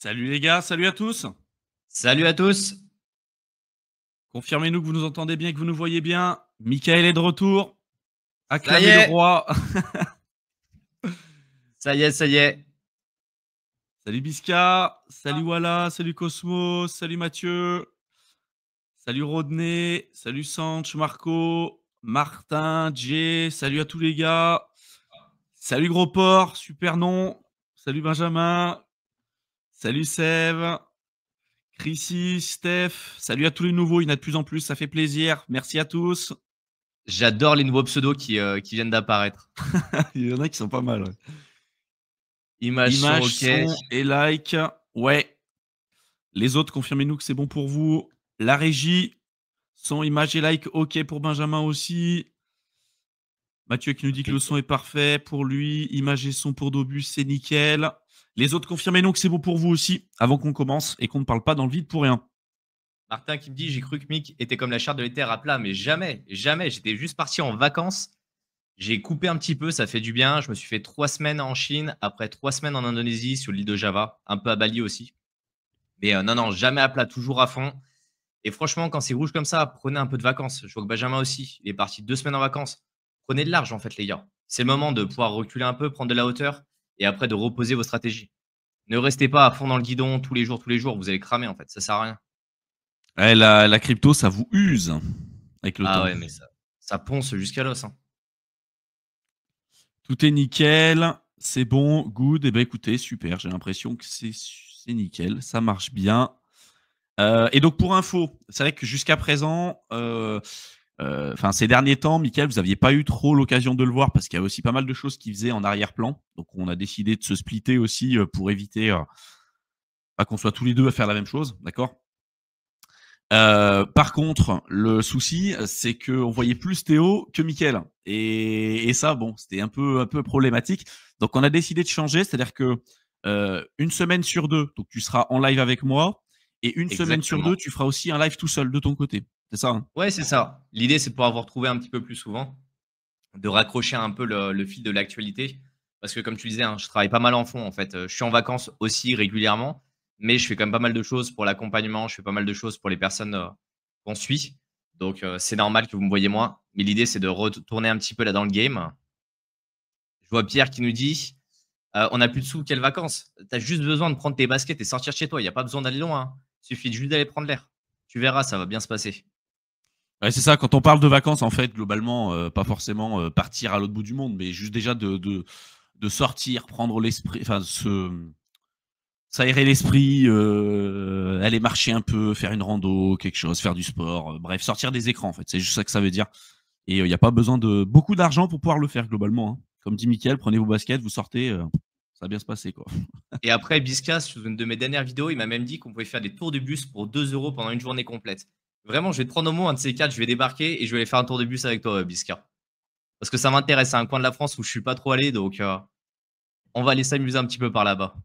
Salut les gars, salut à tous. Salut à tous. Confirmez-nous que vous nous entendez bien, que vous nous voyez bien. Michael est de retour. Ça y Acclamez le est, roi. ça y est, ça y est. Salut Bisca, salut Walla, salut Cosmos, salut Mathieu, salut Rodney, salut Sanch, Marco, Martin, Jay, salut à tous les gars. Salut Gros Porc, super nom. Salut Benjamin, salut Sève, Chrissy, Steph, salut à tous les nouveaux, il y en a de plus en plus, ça fait plaisir. Merci à tous. J'adore les nouveaux pseudos qui viennent d'apparaître. Il y en a qui sont pas mal. Ouais. Images sont Images, OK. son et like. Ouais. Les autres, confirmez-nous que c'est bon pour vous. La régie, son, image et like, OK pour Benjamin aussi. Mathieu qui nous dit que le son est parfait pour lui. Image et son pour Dobus, c'est nickel. Les autres, confirmez-nous que c'est bon pour vous aussi, avant qu'on commence et qu'on ne parle pas dans le vide pour rien. Martin qui me dit: «J'ai cru que Mick était comme la charte de l'éther à plat», mais jamais, jamais. J'étais juste parti en vacances. J'ai coupé un petit peu, ça fait du bien. Je me suis fait 3 semaines en Chine, après 3 semaines en Indonésie, sur l'île de Java, un peu à Bali aussi. Mais non, non, jamais à plat, toujours à fond. Et franchement, quand c'est rouge comme ça, prenez un peu de vacances. Je vois que Benjamin aussi, il est parti 2 semaines en vacances. Prenez de large, en fait, les gars. C'est le moment de pouvoir reculer un peu, prendre de la hauteur et après de reposer vos stratégies. Ne restez pas à fond dans le guidon tous les jours. Vous allez cramer, en fait. Ça sert à rien. Ouais, la crypto, ça vous use avec le Ah temps. ouais, mais ça ponce jusqu'à l'os, hein. Tout est nickel. C'est bon, good. Eh ben écoutez, super. J'ai l'impression que c'est nickel. Ça marche bien. Et donc pour info, c'est vrai que jusqu'à présent, ces derniers temps, Michael, vous n'aviez pas eu trop l'occasion de le voir parce qu'il y a aussi pas mal de choses qu'il faisait en arrière-plan. Donc on a décidé de se splitter aussi pour éviter pas qu'on soit tous les deux à faire la même chose, d'accord. Par contre, le souci, c'est qu'on voyait plus Théo que Michael. Et ça, bon, c'était un peu problématique. Donc on a décidé de changer, c'est-à-dire que une semaine sur deux, donc tu seras en live avec moi, et une semaine sur deux, Exactement. tu feras aussi un live tout seul de ton côté. C'est ça, hein? Ouais, c'est ça. L'idée, c'est de pouvoir vous retrouver un petit peu plus souvent, de raccrocher un peu le fil de l'actualité. Parce que comme tu disais, hein, je travaille pas mal en fond, en fait. Je suis en vacances aussi régulièrement, mais je fais quand même pas mal de choses pour l'accompagnement, je fais pas mal de choses pour les personnes, qu'on suit. Donc c'est normal que vous me voyez moins. Mais l'idée, c'est de retourner un petit peu là dans le game. Je vois Pierre qui nous dit: «On n'a plus de sous, quelles vacances? Tu as juste besoin de prendre tes baskets et sortir de chez toi. Il y a pas besoin d'aller loin, hein. Il suffit juste d'aller prendre l'air. Tu verras, ça va bien se passer». Ouais, c'est ça. Quand on parle de vacances, en fait, globalement, pas forcément partir à l'autre bout du monde, mais juste déjà de sortir, prendre l'esprit, enfin, s'aérer l'esprit, aller marcher un peu, faire une rando, quelque chose, faire du sport, bref, sortir des écrans, en fait. C'est juste ça que ça veut dire. Et il n'y a pas besoin de beaucoup d'argent pour pouvoir le faire, globalement, hein. Comme dit Mickaël, prenez vos baskets, vous sortez, ça va bien se passer, quoi. Et après, Bisca, sur une de mes dernières vidéos, il m'a même dit qu'on pouvait faire des tours de bus pour 2 euros pendant une journée complète. Vraiment, je vais te prendre au mot, un de ces quatre, je vais débarquer et je vais aller faire un tour de bus avec toi, Bisca. Parce que ça m'intéresse, c'est un coin de la France où je suis pas trop allé, donc on va aller s'amuser un petit peu par là-bas.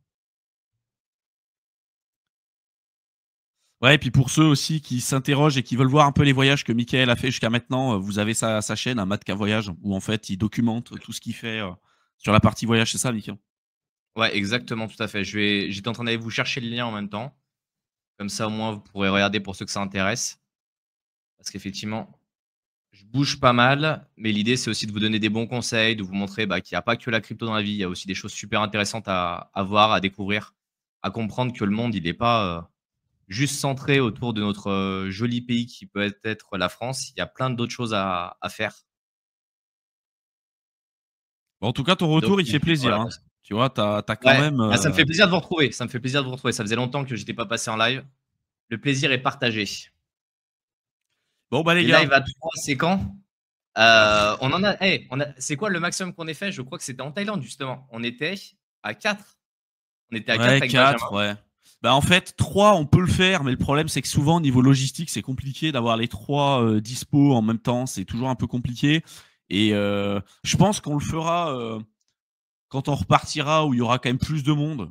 Ouais, et puis pour ceux aussi qui s'interrogent et qui veulent voir un peu les voyages que Mickaël a fait jusqu'à maintenant, vous avez sa chaîne, un Matka Voyage, où en fait, il documente tout ce qu'il fait sur la partie voyage, c'est ça, Mickaël? Ouais, exactement, tout à fait. J'étais en train d'aller vous chercher le lien en même temps. Comme ça, au moins, vous pourrez regarder pour ceux que ça intéresse. Parce qu'effectivement, je bouge pas mal, mais l'idée, c'est aussi de vous donner des bons conseils, de vous montrer qu'il n'y a pas que la crypto dans la vie, il y a aussi des choses super intéressantes à voir, à découvrir, à comprendre que le monde, il n'est pas juste centré autour de notre joli pays qui peut être la France. Il y a plein d'autres choses à faire. Bon, en tout cas, ton Donc, retour, il fait plaisir, voilà. hein. Tu vois, t'as quand Ouais, même. ça me fait plaisir de vous retrouver. Ça me fait plaisir de vous retrouver. Ça faisait longtemps que je n'étais pas passé en live. Le plaisir est partagé. Bon, bah, les Les gars. lives à 3, c'est quand on en a, c'est quoi le maximum qu'on ait fait? Je crois que c'était en Thaïlande, justement. On était à 4. On était à 4 Ouais, avec Benjamin. 4, ouais. Bah, en fait, 3, on peut le faire, mais le problème, c'est que souvent, au niveau logistique, c'est compliqué d'avoir les 3 dispo en même temps. C'est toujours un peu compliqué. Et je pense qu'on le fera quand on repartira où il y aura quand même plus de monde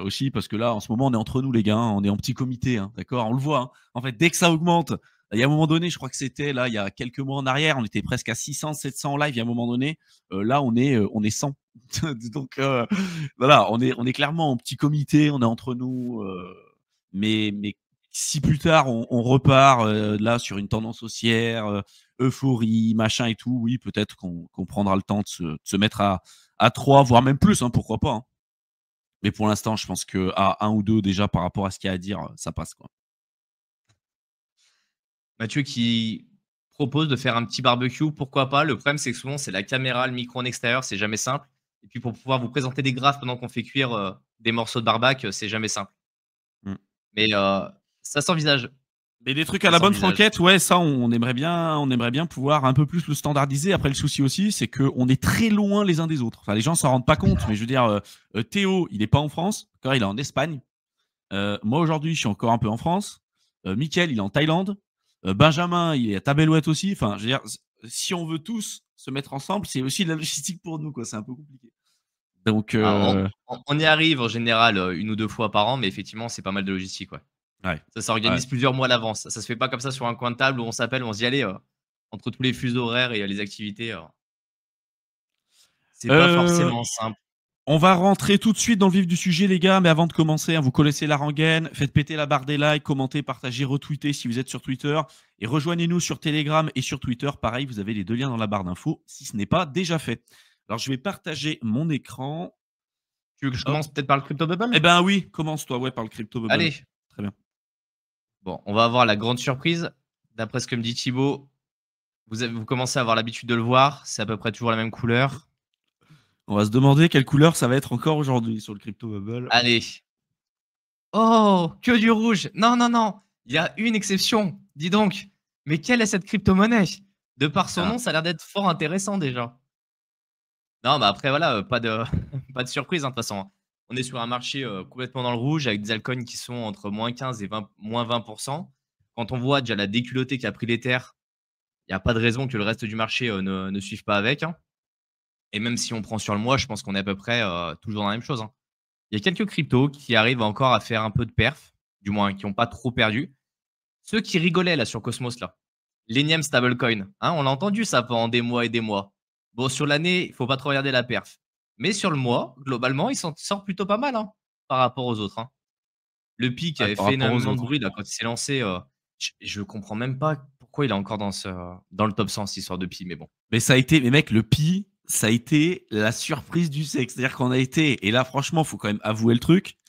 aussi, parce que là, en ce moment, on est entre nous, les gars, hein, on est en petit comité, hein, d'accord. On le voit, hein. En fait, dès que ça augmente, Il y a un moment donné, je crois que c'était là, il y a quelques mois en arrière, on était presque à 600, 700 en live. Il y a un moment donné, là, on est 100. Donc, voilà, on est clairement en petit comité, on est entre nous. Mais si plus tard, on repart là sur une tendance haussière, euphorie, machin et tout, oui, peut-être qu'on prendra le temps de se mettre à 3, voire même plus, hein, pourquoi pas. Hein. Mais pour l'instant, je pense qu'à un ou deux, déjà, par rapport à ce qu'il y a à dire, ça passe. Quoi. Mathieu qui propose de faire un petit barbecue, pourquoi pas? Le problème, c'est que souvent, c'est la caméra, le micro en extérieur, c'est jamais simple. Et puis pour pouvoir vous présenter des graphes pendant qu'on fait cuire, des morceaux de barbac, c'est jamais simple. Mm. Mais ça s'envisage. Mais des trucs à Ça la bonne s'envisage. franquette, ouais, ça, on aimerait bien pouvoir un peu plus le standardiser. Après, le souci aussi, c'est qu'on est très loin les uns des autres. Enfin, les gens s'en rendent pas compte, mais je veux dire, Théo, il est pas en France, d'accord, il est en Espagne. Moi, aujourd'hui, je suis encore un peu en France. Mickaël, il est en Thaïlande. Benjamin, il est à Tabelouette aussi. Enfin, je veux dire, si on veut tous se mettre ensemble, c'est aussi de la logistique pour nous, quoi. C'est un peu compliqué. Donc, Ah, on y arrive en général, 1 ou 2 fois par an, mais effectivement, c'est pas mal de logistique, ouais. ouais, Ça ouais. s'organise plusieurs mois à l'avance. Ça se fait pas comme ça sur un coin de table où on s'appelle, on se dit: «Allez, entre tous les fuseaux horaires et les activités, c'est pas Euh, forcément simple». On va rentrer tout de suite dans le vif du sujet, les gars. Mais avant de commencer, hein, vous connaissez la rengaine. Faites péter la barre des likes, commentez, partagez, retweetez si vous êtes sur Twitter. Et rejoignez-nous sur Telegram et sur Twitter. Pareil, vous avez les 2 liens dans la barre d'infos si ce n'est pas déjà fait. Alors, je vais partager mon écran. Tu veux que je Hop. commence peut-être par le crypto bubble? Eh ben oui, commence-toi, ouais, par le crypto bubble. Allez, Très bien. bon, on va avoir la grande surprise. D'après ce que me dit Thibaut, vous commencez à avoir l'habitude de le voir, c'est à peu près toujours la même couleur. On va se demander quelle couleur ça va être encore aujourd'hui sur le crypto bubble. Allez. Oh! Que du rouge! Non, non, non! Il y a une exception, dis donc! Mais quelle est cette crypto-monnaie? De par son Ah. nom, ça a l'air d'être fort intéressant déjà. Non, mais après voilà, pas de pas de surprise, hein, de toute façon. On est sur un marché, complètement dans le rouge avec des altcoins qui sont entre -15 et -20. Quand on voit déjà la déculottée qu'a pris l'Ether, il y a pas de raison que le reste du marché, ne suive pas avec, hein. Et même si on prend sur le mois, je pense qu'on est à peu près, toujours dans la même chose, hein. Il y a quelques cryptos qui arrivent encore à faire un peu de perf, du moins qui n'ont pas trop perdu. Ceux qui rigolaient là sur Cosmos là, l'énième stablecoin, hein, on l'a entendu ça pendant des mois et des mois. Bon, sur l'année, il faut pas trop regarder la perf. Mais sur le mois, globalement, il s'en sort plutôt pas mal, hein, par rapport aux autres, hein. Le pic Ouais, avait par fait rapport aux énormément de autres. bruit là quand il s'est lancé, je comprends même pas pourquoi il est encore dans le top 100 cette histoire de Pi, mais bon. Mais ça a été, mais mec, le Pi, ça a été la surprise du sexe. C'est-à-dire qu'on a été, et là, franchement, faut quand même avouer le truc.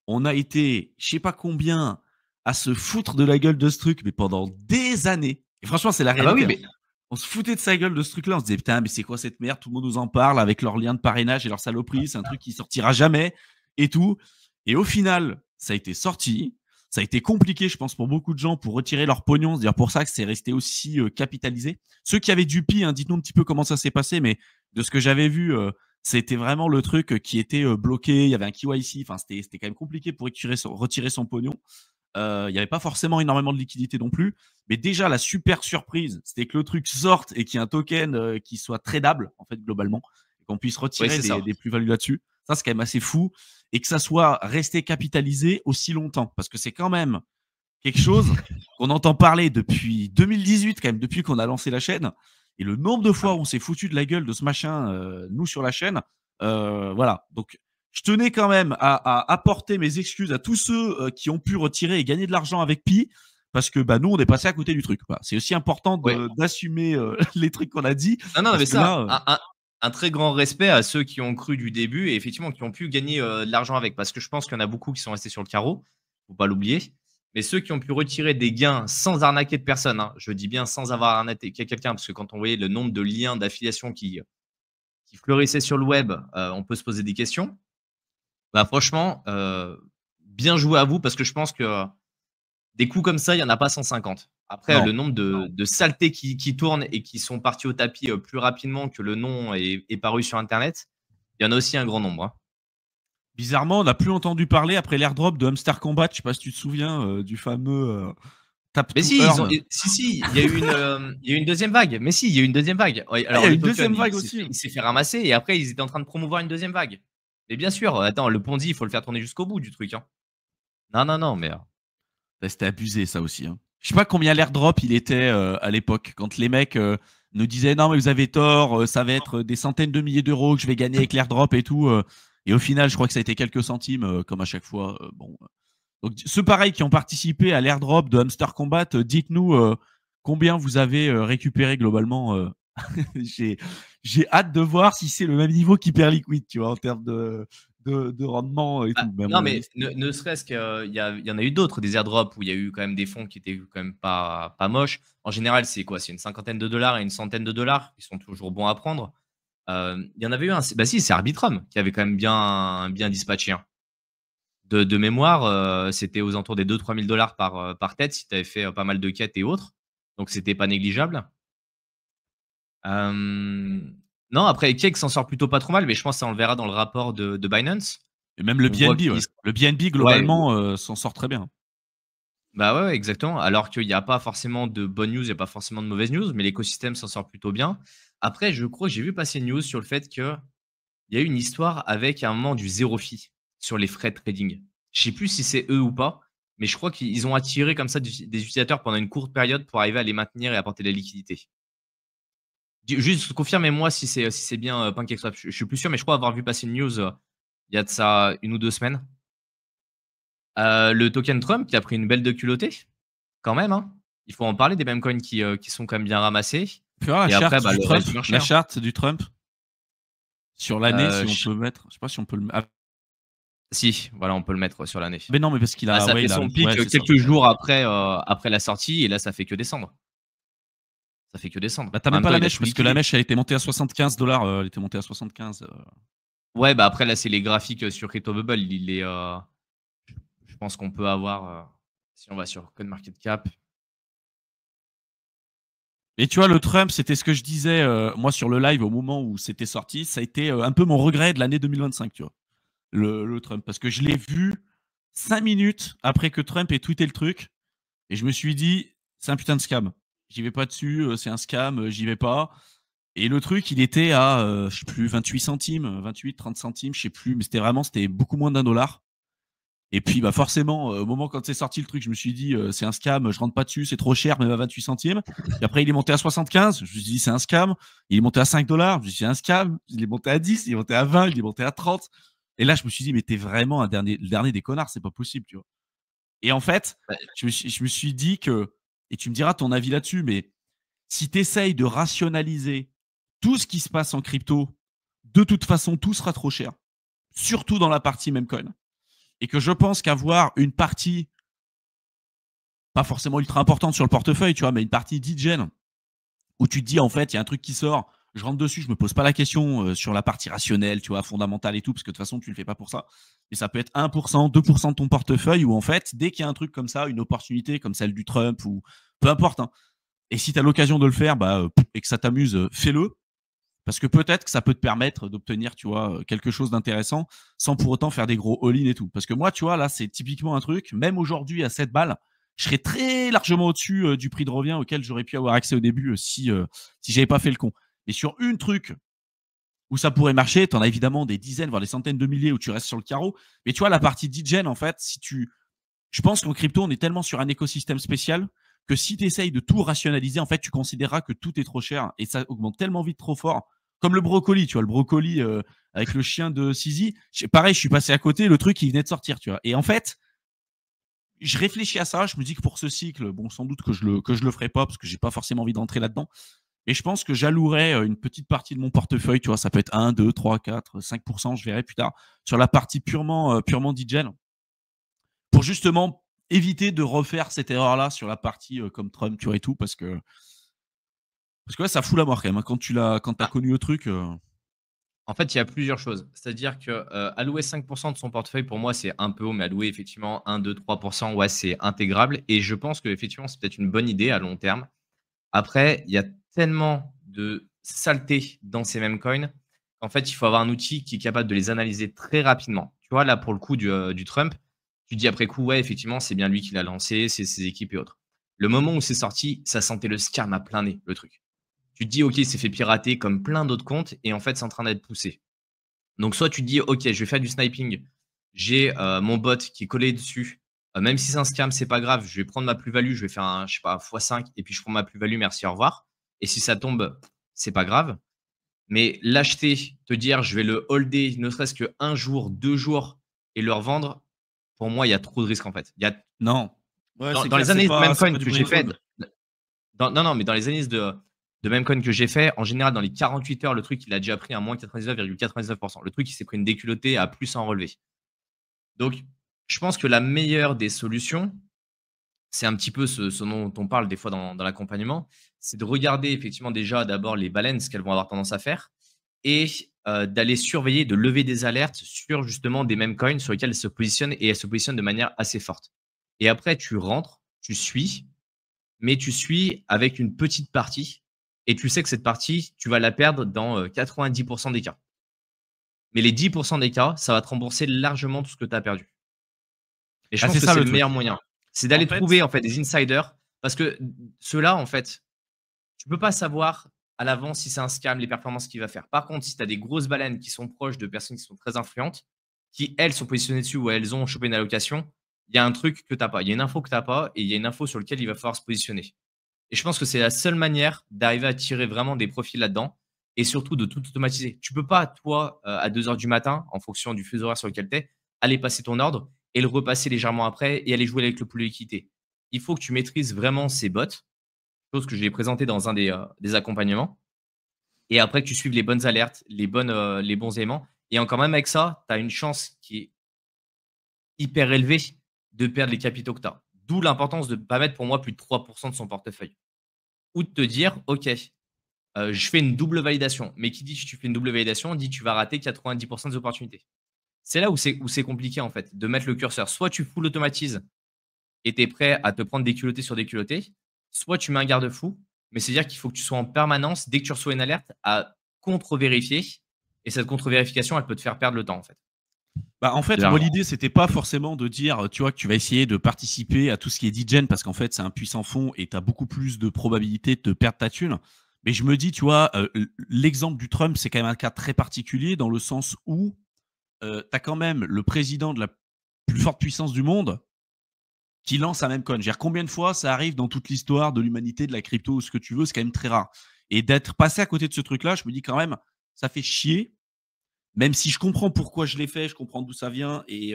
On a été, je sais pas combien, à se foutre de la gueule de ce truc, mais pendant des années. Et franchement, c'est la Ah bah oui, réalité. Hein. mais On se foutait de sa gueule de ce truc-là. On se disait, putain, mais c'est quoi cette merde? Tout le monde nous en parle avec leurs liens de parrainage et leur saloperie. C'est un truc qui sortira jamais et tout. Et au final, ça a été sorti. Ça a été compliqué, je pense, pour beaucoup de gens pour retirer leur pognon. C'est d'ailleurs pour ça que c'est resté aussi capitalisé. Ceux qui avaient du pi, hein, dites-nous un petit peu comment ça s'est passé, mais de ce que j'avais vu, c'était vraiment le truc qui était bloqué. Il y avait un KYC. Enfin, c'était quand même compliqué pour retirer son pognon. Il n'y avait pas forcément énormément de liquidité non plus. Mais déjà, la super surprise, c'était que le truc sorte et qu'il y ait un token qui soit tradable, en fait, globalement, et qu'on puisse oui, retirer c'est ça. des plus-values là-dessus. Ça, c'est quand même assez fou. Et que ça soit resté capitalisé aussi longtemps. Parce que c'est quand même quelque chose qu'on entend parler depuis 2018, quand même, depuis qu'on a lancé la chaîne. Et le nombre de fois où on s'est foutu de la gueule de ce machin, nous, sur la chaîne, voilà. Donc, je tenais quand même à apporter mes excuses à tous ceux qui ont pu retirer et gagner de l'argent avec Pi, parce que bah, nous, on est passé à côté du truc. Voilà. C'est aussi important Ouais. d'assumer les trucs qu'on a dit, Non, non, parce mais que ça, là, un très grand respect à ceux qui ont cru du début et effectivement qui ont pu gagner, de l'argent avec. Parce que je pense qu'il y en a beaucoup qui sont restés sur le carreau, faut pas l'oublier. Mais ceux qui ont pu retirer des gains sans arnaquer de personne, hein, je dis bien sans avoir arnaqué quelqu'un, parce que quand on voyait le nombre de liens d'affiliation qui fleurissaient sur le web, on peut se poser des questions. Bah, franchement, bien joué à vous parce que je pense que des coups comme ça, il y en a pas 150. Après, non. le nombre de saletés qui tournent et qui sont partis au tapis, plus rapidement que le nom est paru sur internet, il y en a aussi un grand nombre, hein. Bizarrement, on n'a plus entendu parler après l'airdrop de Hamster Combat. Je sais pas si tu te souviens du fameux Tap Mais to si, Earn. si, il y a eu une 2e vague. Mais si, il y a eu une 2e vague. Ouais, Ah, il y alors a le une deuxième token, vague aussi. il s'est fait ramasser et après ils étaient en train de promouvoir une 2e vague. Mais bien sûr, attends, le Ponzi, il faut le faire tourner jusqu'au bout du truc, hein. Non, non, non, mais C'était abusé, ça aussi. Hein. Je sais pas combien l'airdrop il était à l'époque, quand les mecs nous disaient non mais vous avez tort, ça va être des centaines de milliers d'euros que je vais gagner avec l'airdrop et tout. Et au final, je crois que ça a été quelques centimes, comme à chaque fois. Bon. Donc ceux pareils qui ont participé à l'airdrop de Hamster Combat, dites-nous combien vous avez récupéré globalement. J'ai hâte de voir si c'est le même niveau qu'Hyper Liquid, tu vois, en termes de rendement et tout. Mais à Non, mon avis, mais ne serait-ce qu'il y en a eu d'autres, des airdrops où il y a eu quand même des fonds qui étaient quand même pas moches. En général, c'est quoi? C'est une cinquantaine de dollars et une centaine de dollars qui sont toujours bons à prendre. Il y en avait eu un, bah si, c'est Arbitrum qui avait quand même bien dispatché, hein. De mémoire, c'était aux alentours des 2 000 à 3 000 dollars par tête si tu avais fait pas mal de quêtes et autres. Donc, c'était pas négligeable. Non, après, Cake s'en sort plutôt pas trop mal, mais je pense que ça, on le verra dans le rapport de Binance. et même le On voit BNB, qu'ils ouais. Le BNB ouais, globalement s'en sort très bien. bah ouais, exactement. Alors qu'il n'y a pas forcément de bonnes news, il n'y a pas forcément de mauvaises news, mais l'écosystème s'en sort plutôt bien. Après, je crois que j'ai vu passer une news sur le fait qu'il y a eu une histoire avec à un moment du zéro fee sur les frais de trading. Je sais plus si c'est eux ou pas, mais je crois qu'ils ont attiré comme ça des utilisateurs pendant une courte période pour arriver à les maintenir et apporter de la liquidité. Juste confirmez-moi si c'est bien PancakeSwap. Je suis plus sûr, mais je crois avoir vu passer une news il y a de ça 1 ou 2 semaines. Le token Trump qui a pris une belle de culottée, quand même, hein. Il faut en parler des meme coins qui sont quand même bien ramassés. Tu vois, Et après, bah, du le Trump, reste du marché, la hein. charte du Trump sur l'année, si on Je peut mettre. Je sais pas si on peut le mettre. Si, voilà, on peut le mettre sur l'année. Mais non, mais parce qu'il Bah, a. ça Ouais, fait son pic ouais, c'est ça. quelques jours après la sortie et là, ça fait que descendre. Ça fait que descendre. Bah, t'as En même même pas temps, la il a mèche, tout parce que la liquidé. mèche a été montée à 75 dollars. Elle était montée à 75. Ouais, bah, après là, c'est les graphiques sur CryptoBubble. Je pense qu'on peut avoir, si on va sur CoinMarketCap. Et tu vois, le Trump, c'était ce que je disais, moi, sur le live au moment où c'était sorti. Ça a été un peu mon regret de l'année 2025, tu vois, le Trump. Parce que je l'ai vu 5 minutes après que Trump ait tweeté le truc. Et je me suis dit, c'est un putain de scam. J'y vais pas dessus, c'est un scam, j'y vais pas. Et le truc, il était à, je sais plus, 28 centimes, 28, 30 centimes, je sais plus, mais c'était beaucoup moins d'1 dollar. Et puis, bah, forcément, au moment quand c'est sorti le truc, je me suis dit, c'est un scam, je rentre pas dessus, c'est trop cher, même à 28 centimes. Et après, il est monté à 75, je me suis dit, c'est un scam. Il est monté à 5 dollars, je me suis dit, c'est un scam. Il est monté à 10, il est monté à 20, il est monté à 30. Et là, je me suis dit, mais t'es vraiment le dernier des connards, c'est pas possible, tu vois. Et en fait, Bah, je me suis dit que, et tu me diras ton avis là-dessus, mais si tu essayes de rationaliser tout ce qui se passe en crypto, de toute façon, tout sera trop cher, surtout dans la partie Memecoin. Et que je pense qu'avoir une partie, pas forcément ultra importante sur le portefeuille, tu vois, mais une partie d'e-gen, où tu te dis, en fait, il y a un truc qui sort, je rentre dessus, je me pose pas la question sur la partie rationnelle, tu vois, fondamentale et tout, parce que de toute façon, tu le fais pas pour ça. Et ça peut être 1%, 2% de ton portefeuille, où en fait, dès qu'il y a un truc comme ça, une opportunité comme celle du Trump, ou peu importe, hein, et si tu as l'occasion de le faire, bah, et que ça t'amuse, fais-le. Parce que peut-être que ça peut te permettre d'obtenir, tu vois, quelque chose d'intéressant sans pour autant faire des gros all-in et tout. Parce que moi, tu vois, là, c'est typiquement un truc, même aujourd'hui à 7 balles, je serais très largement au-dessus du prix de revient auquel j'aurais pu avoir accès au début si j'avais pas fait le con. Et sur une truc où ça pourrait marcher, tu en as évidemment des dizaines, voire des centaines de milliers où tu restes sur le carreau. Mais tu vois, la partie DGen, en fait, je pense qu'en crypto, on est tellement sur un écosystème spécial que si tu essayes de tout rationaliser, en fait, tu considéreras que tout est trop cher et ça augmente tellement vite trop fort. Comme le brocoli, tu vois, le brocoli avec le chien de Sizi. Pareil, je suis passé à côté, le truc, il venait de sortir, tu vois. Et en fait, je réfléchis à ça, je me dis que pour ce cycle, bon, sans doute que je le ferai pas parce que j'ai pas forcément envie d'entrer là-dedans. Et je pense que j'allouerai une petite partie de mon portefeuille, tu vois, ça peut être 1, 2, 3, 4, 5%, je verrai plus tard, sur la partie purement digital, pour justement éviter de refaire cette erreur-là sur la partie comme Trump, tu vois, et tout, parce que ouais, ça fout la mort quand même, hein, quand t'as ah, connu le truc. En fait, il y a plusieurs choses. C'est-à-dire que allouer 5% de son portefeuille, pour moi, c'est un peu haut, mais allouer effectivement 1, 2, 3%, ouais, c'est intégrable. Et je pense que effectivement, c'est peut-être une bonne idée à long terme. Après, il y a tellement de saleté dans ces mêmes coins qu'en fait, il faut avoir un outil qui est capable de les analyser très rapidement. Tu vois, là, pour le coup du Trump, tu dis après coup, ouais, effectivement, c'est bien lui qui l'a lancé, c'est ses équipes et autres. Le moment où c'est sorti, ça sentait le scam à plein nez, le truc. Tu te dis, OK, il s'est fait pirater comme plein d'autres comptes et en fait, c'est en train d'être poussé. Donc, soit tu te dis, OK, je vais faire du sniping, j'ai mon bot qui est collé dessus Même si c'est un scam, c'est pas grave. Je vais prendre ma plus-value, je vais faire un, je sais pas, x5 et puis je prends ma plus-value, merci, au revoir. Et si ça tombe, c'est pas grave. Mais l'acheter, te dire: «Je vais le holder ne serait-ce qu'1 jour, 2 jours et le revendre», pour moi, il y a trop de risques, en fait. Il y a Non. Ouais, dans c'est dans clair, les analyses de c'est Memecoin pas du que j'ai brain fait, fold. non, non, mais dans les analyses de Memecoin que j'ai fait, en général, dans les 48 heures, le truc, il a déjà pris un moins 99,99%. Le truc, il s'est pris une déculottée à plus à en relever. Donc, je pense que la meilleure des solutions, c'est un petit peu ce dont on parle des fois dans l'accompagnement, c'est de regarder effectivement déjà d'abord les baleines, ce qu'elles vont avoir tendance à faire et d'aller surveiller, de lever des alertes sur justement des mêmes coins sur lesquels elles se positionnent et elles se positionnent de manière assez forte. Et après, tu rentres, tu suis, mais tu suis avec une petite partie et tu sais que cette partie, tu vas la perdre dans 90 des cas. Mais les 10 des cas, ça va te rembourser largement tout ce que tu as perdu. Et je Ah, pense c'est que ça c'est le le meilleur truc. moyen. C'est En d'aller trouver fait, en fait des insiders parce que ceux-là, en fait, tu peux pas savoir à l'avance si c'est un scam, les performances qu'il va faire. Par contre, si tu as des grosses baleines qui sont proches de personnes qui sont très influentes, qui elles sont positionnées dessus ou elles ont chopé une allocation, il y a un truc que tu as pas. Il y a une info que tu as pas et il y a une info sur laquelle il va falloir se positionner. Et je pense que c'est la seule manière d'arriver à tirer vraiment des profits là-dedans et surtout de tout automatiser. Tu peux pas, toi, à 2 heures du matin, en fonction du fuseau horaire sur lequel tu es, aller passer ton ordre et le repasser légèrement après et aller jouer avec le pool de liquidité. Il faut que tu maîtrises vraiment ces bots, chose que je l'ai présenté dans un des accompagnements et après que tu suives les bonnes alertes, les bons éléments et encore même avec ça, tu as une chance qui est hyper élevée de perdre les capitaux que tu as. D'où l'importance de ne pas mettre pour moi plus de 3 de son portefeuille ou de te dire: «OK, je fais une double validation». Mais qui dit que tu fais une double validation, dit tu vas rater 90 des opportunités. C'est là où c'est compliqué, en fait, de mettre le curseur. Soit tu full automatises et tu es prêt à te prendre des culottés sur des culottés, soit tu mets un garde-fou, mais c'est-à-dire qu'il faut que tu sois en permanence, dès que tu reçois une alerte, à contre-vérifier et cette contre-vérification, elle peut te faire perdre le temps, en fait. bah, en fait, moi, Généralement. l'idée, c'était pas forcément de dire, tu vois, que tu vas essayer de participer à tout ce qui est DGen parce qu'en fait, c'est un puissant fond et tu as beaucoup plus de probabilité de te perdre ta thune. Mais je me dis, tu vois, l'exemple du Trump, c'est quand même un cas très particulier dans le sens où tu as quand même le président de la plus forte puissance du monde qui lance un même coin. Combien de fois ça arrive dans toute l'histoire de l'humanité, de la crypto ou ce que tu veux, c'est quand même très rare. Et d'être passé à côté de ce truc-là, je me dis quand même, ça fait chier, même si je comprends pourquoi je l'ai fait, je comprends d'où ça vient et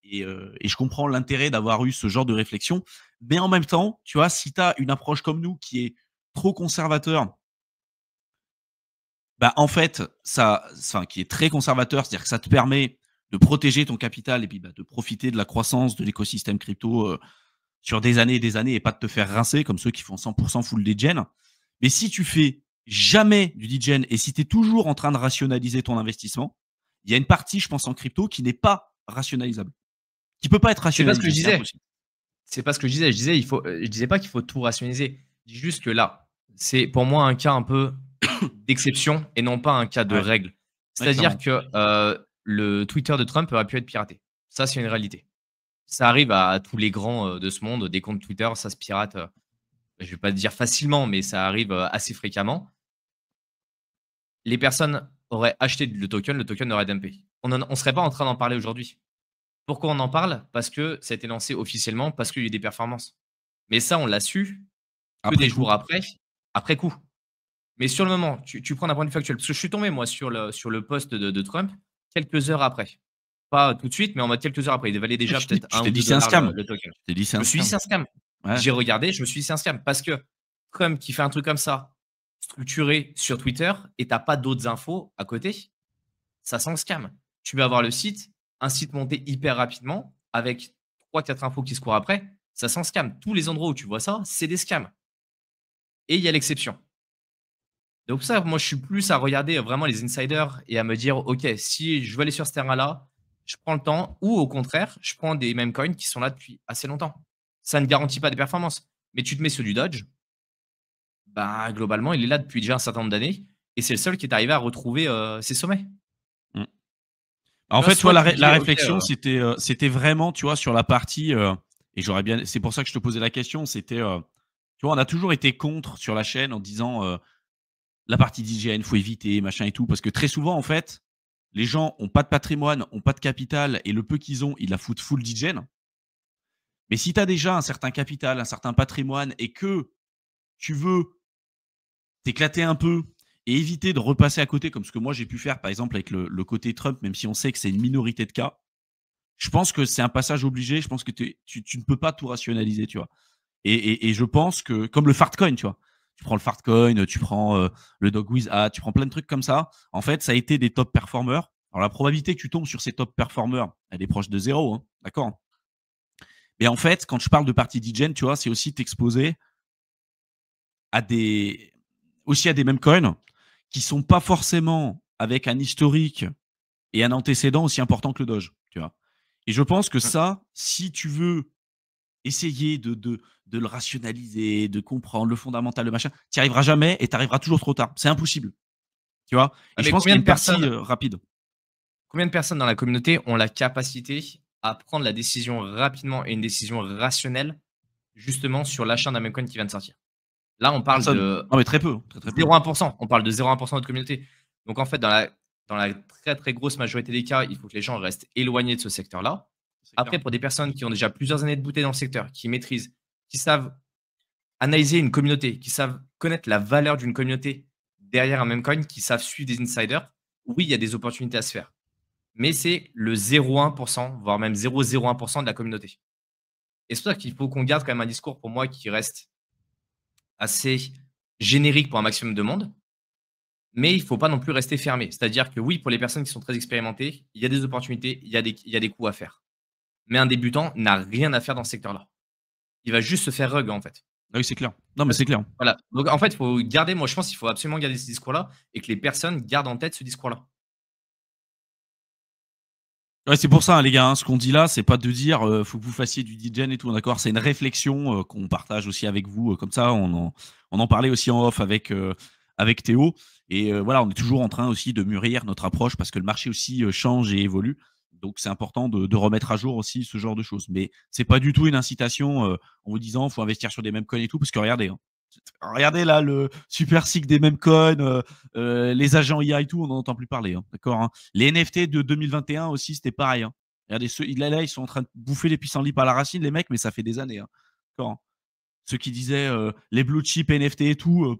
je comprends l'intérêt d'avoir eu ce genre de réflexion. Mais en même temps, tu vois, si tu as une approche comme nous qui est trop conservateur, bah, en fait, qui est très conservateur, c'est-à-dire que ça te permet de protéger ton capital et puis bah, de profiter de la croissance de l'écosystème crypto sur des années et des années et pas de te faire rincer comme ceux qui font 100% full degen. Mais si tu fais jamais du degen et si tu es toujours en train de rationaliser ton investissement, il y a une partie, je pense, en crypto qui n'est pas rationalisable, qui peut pas être C'est pas ce que rationalisée, je c'est disais. impossible. C'est pas ce que je disais. Je disais pas qu'il faut tout rationaliser. Je dis juste que là, c'est pour moi un cas un peu d'exception et non pas un cas de Ouais, règle. ouais, C'est-à-dire clairement. que le Twitter de Trump aurait pu être piraté. Ça, c'est une réalité. Ça arrive à tous les grands de ce monde, des comptes Twitter, ça se pirate. Je vais pas dire facilement, mais ça arrive assez fréquemment. Les personnes auraient acheté le token aurait dumpé. On ne serait pas en train d'en parler aujourd'hui. Pourquoi on en parle? Parce que ça a été lancé officiellement, parce qu'il y a eu des performances. Mais ça, on l'a su que Après des coup. jours après, après coup. Mais sur le moment, tu prends d'un point de vue factuel, parce que je suis tombé moi sur le post de Trump quelques heures après. Pas tout de suite, mais en mode quelques heures après. Il valait déjà peut-être Tu 1 t'es ou dit 2 c'est un scam. le token. Tu t'es dit c'est Je un me suis dit: scam. «C'est un scam». Ouais. J'ai regardé, je me suis dit: «C'est un scam» parce que Trump qui fait un truc comme ça, structuré sur Twitter et tu as pas d'autres infos à côté, ça sent le scam. Tu vas voir le site, un site monté hyper rapidement avec 3-4 infos qui se courent après, ça sent scam. Tous les endroits où tu vois ça, c'est des scams et il y a l'exception. Donc ça, moi, je suis plus à regarder vraiment les insiders et à me dire: «OK, si je veux aller sur ce terrain-là, je prends le temps» ou au contraire, je prends des meme coins qui sont là depuis assez longtemps. Ça ne garantit pas des performances, mais tu te mets sur du Dodge, bah, globalement, il est là depuis déjà un certain nombre d'années et c'est le seul qui est arrivé à retrouver, ses sommets. Mm. Tu En vois, fait, tu vois, soit tu te la dis: «OK, réflexion, c'était vraiment, tu vois, sur la partie, et j'aurais bien, c'est pour ça que je te posais la question, c'était, tu vois, on a toujours été contre sur la chaîne en disant, la partie d'hygiène, faut éviter, machin et tout, parce que très souvent, en fait, les gens ont pas de patrimoine, ont pas de capital, et le peu qu'ils ont, ils la foutent full d'hygiène. Mais si tu as déjà un certain capital, un certain patrimoine et que tu veux t'éclater un peu et éviter de repasser à côté, comme ce que moi j'ai pu faire, par exemple, avec le côté Trump, même si on sait que c'est une minorité de cas, je pense que c'est un passage obligé. Je pense que tu ne peux pas tout rationaliser, tu vois. Et je pense que, comme le Fartcoin, tu vois, tu prends le Fartcoin, tu prends le Dogwiz, tu prends plein de trucs comme ça. En fait, ça a été des top performers. Alors, la probabilité que tu tombes sur ces top performers, elle est proche de zéro, hein, d'accord. Mais en fait, quand je parle de partie DGen, tu vois, c'est aussi t'exposer à des, aussi à des mêmes coins qui sont pas forcément avec un historique et un antécédent aussi important que le Doge, tu vois. Et je pense que Mmh. ça, si tu veux essayer de le rationaliser, de comprendre le fondamental, le machin, tu n'y arriveras jamais et tu arriveras toujours trop tard. C'est impossible, tu vois. Et Ah, je mais pense qu'il y a une partie rapide. combien de personnes dans la communauté ont la capacité à prendre la décision rapidement et une décision rationnelle, justement sur l'achat d'un meme coin qui vient de sortir? Là, on parle Personne. de Non, mais très peu, très, très peu. 0,1. On parle de 0,1 de notre communauté. Donc en fait, dans la très, très grosse majorité des cas, il faut que les gens restent éloignés de ce secteur-là. C'est clair. Après, pour des personnes qui ont déjà plusieurs années de bouteille dans le secteur, qui maîtrisent, qui savent analyser une communauté, qui savent connaître la valeur d'une communauté derrière un meme coin, qui savent suivre des insiders, oui, il y a des opportunités à se faire. Mais c'est le 0,1%, voire même 0,01% de la communauté. Et c'est pour ça qu'il faut qu'on garde quand même un discours pour moi qui reste assez générique pour un maximum de monde. Mais il ne faut pas non plus rester fermé. C'est-à-dire que oui, pour les personnes qui sont très expérimentées, il y a des opportunités, il y a des coups à faire. Mais un débutant n'a rien à faire dans ce secteur-là. Il va juste se faire rug, en fait. Ah oui, c'est clair. Non, mais Parce c'est clair. voilà. Donc en fait, il faut garder moi je pense qu'il faut absolument garder ce discours-là et que les personnes gardent en tête ce discours-là. Ouais, c'est pour ça, hein, les gars, hein, ce qu'on dit là, c'est pas de dire faut que vous fassiez du DJing et tout, d'accord. C'est une réflexion qu'on partage aussi avec vous. Comme ça, on en parlait aussi en off avec Théo. Et voilà, on est toujours en train aussi de mûrir notre approche parce que le marché aussi change et évolue. Donc, c'est important de remettre à jour aussi ce genre de choses. Mais c'est pas du tout une incitation en vous disant faut investir sur des mêmes coins et tout, parce que regardez, hein, regardez là le super cycle des mêmes coins, les agents IA et tout, on n'en entend plus parler, hein, d'accord, hein. Les NFT de 2021 aussi, c'était pareil, hein. Regardez, ceux, là, ils sont en train de bouffer les pissenlits par la racine, les mecs, mais ça fait des années, hein, d'accord, hein. Ceux qui disaient les blue chip NFT et tout,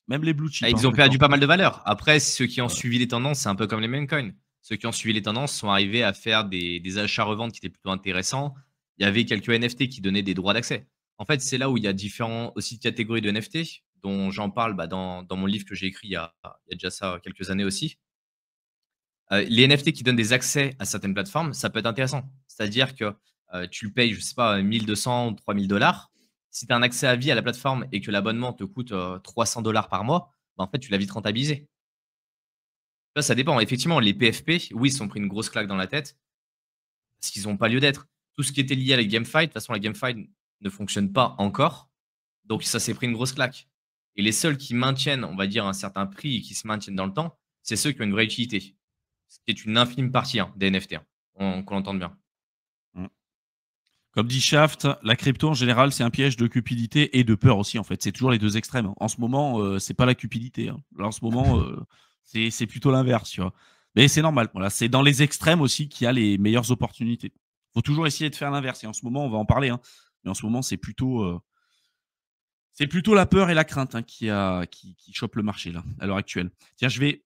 même les blue Ah, chip, hein, ils ont d'accord. perdu pas mal de valeur. Après, ceux qui ont suivi les tendances, c'est un peu comme les meme coins. Ceux qui ont suivi les tendances sont arrivés à faire des achats-reventes qui étaient plutôt intéressants. Il y avait quelques NFT qui donnaient des droits d'accès. En fait, c'est là où il y a différents aussi catégories de NFT dont j'en parle dans mon livre que j'ai écrit il y a déjà ça quelques années aussi. Les NFT qui donnent des accès à certaines plateformes, ça peut être intéressant. C'est-à-dire que, tu le payes, je sais pas, 1 200 ou 3 000 $. Si tu as un accès à vie à la plateforme et que l'abonnement te coûte, 300 $ par mois, bah, en fait, tu l'as vite rentabilisé. Ça dépend. Effectivement, les PFP, oui, ils se sont pris une grosse claque dans la tête parce qu'ils ont pas lieu d'être. Tout ce qui était lié à la GameFi, de toute façon, la GameFi ne fonctionne pas encore, donc ça s'est pris une grosse claque et les seuls qui maintiennent, on va dire, un certain prix et qui se maintiennent dans le temps, c'est ceux qui ont une vraie utilité. Ce qui est une infime partie, hein, des NFT, hein, qu'on l'entende bien. Mm. Comme dit Shaft, la crypto en général, c'est un piège de cupidité et de peur aussi, en fait. C'est toujours les deux extrêmes, hein. En ce moment, c'est pas la cupidité, hein. Là, en ce moment, c'est plutôt l'inverse, tu vois. Mais c'est normal. Voilà, c'est dans les extrêmes aussi qu'il y a les meilleures opportunités. Faut toujours essayer de faire l'inverse. Et en ce moment, on va en parler, hein. Mais en ce moment, c'est plutôt la peur et la crainte, hein, qui chope le marché là, à l'heure actuelle. Tiens, je vais